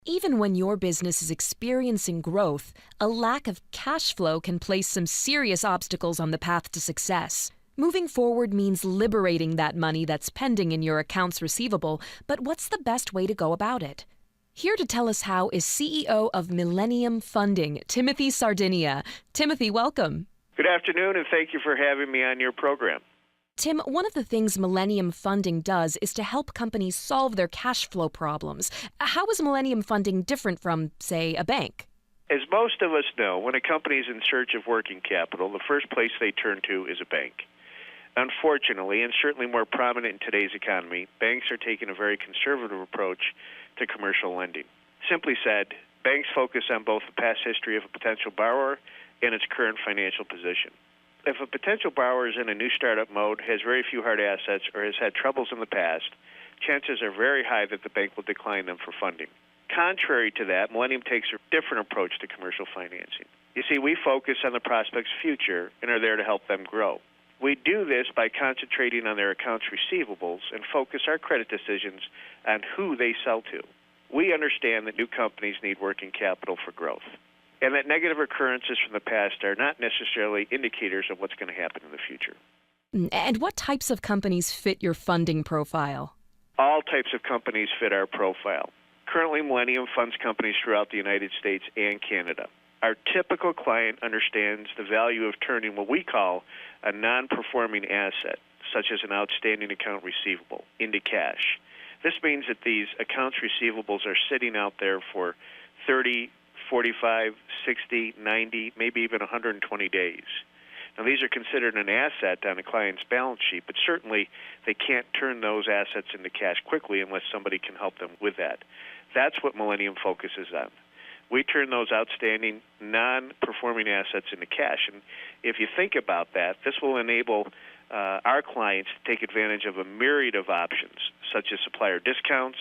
Even when your business is experiencing growth, a lack of cash flow can place some serious obstacles on the path to success. Moving forward means liberating that money that's pending in your accounts receivable, but what's the best way to go about it? Here to tell us how is CEO of Millennium Funding, Timothy Sardinia. Timothy, welcome. Good afternoon, and thank you for having me on your program. Tim, one of the things Millennium Funding does is to help companies solve their cash flow problems. How is Millennium Funding different from, say, a bank? As most of us know, when a company is in search of working capital, the first place they turn to is a bank. Unfortunately, and certainly more prominent in today's economy, banks are taking a very conservative approach to commercial lending. Simply said, banks focus on both the past history of a potential borrower and its current financial position. If a potential borrower is in a new startup mode, has very few hard assets, or has had troubles in the past, chances are very high that the bank will decline them for funding. Contrary to that, Millennium takes a different approach to commercial financing. You see, we focus on the prospect's future and are there to help them grow. We do this by concentrating on their accounts receivables and focus our credit decisions on who they sell to. We understand that new companies need working capital for growth, and that negative occurrences from the past are not necessarily indicators of what's going to happen in the future. And what types of companies fit your funding profile? All types of companies fit our profile. Currently, Millennium funds companies throughout the United States and Canada. Our typical client understands the value of turning what we call a non-performing asset, such as an outstanding account receivable, into cash. This means that these accounts receivables are sitting out there for 30, 45, 60, 90, maybe even 120 days. Now, these are considered an asset on a client's balance sheet, but certainly they can't turn those assets into cash quickly unless somebody can help them with that. That's what Millennium focuses on. We turn those outstanding, non-performing assets into cash. And if you think about that, this will enable our clients to take advantage of a myriad of options, such as supplier discounts.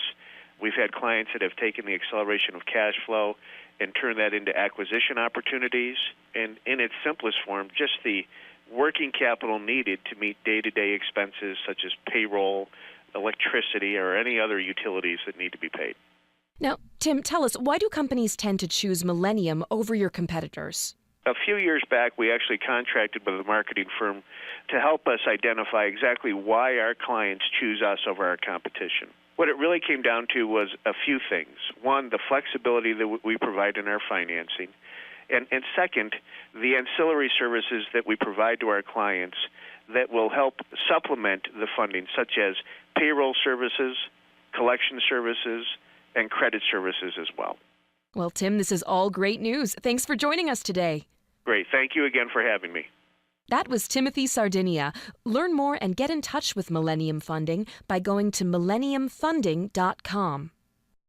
We've had clients that have taken the acceleration of cash flow and turn that into acquisition opportunities, and in its simplest form, just the working capital needed to meet day-to-day expenses such as payroll, electricity, or any other utilities that need to be paid. Now, Tim, tell us, why do companies tend to choose Millennium over your competitors? A few years back, we actually contracted with a marketing firm to help us identify exactly why our clients choose us over our competition. What it really came down to was a few things. One, the flexibility that we provide in our financing. And second, the ancillary services that we provide to our clients that will help supplement the funding, such as payroll services, collection services, and credit services as well. Well, Tim, this is all great news. Thanks for joining us today. Great. Thank you again for having me. That was Timothy Sardinia. Learn more and get in touch with Millennium Funding by going to millenniumfunding.com.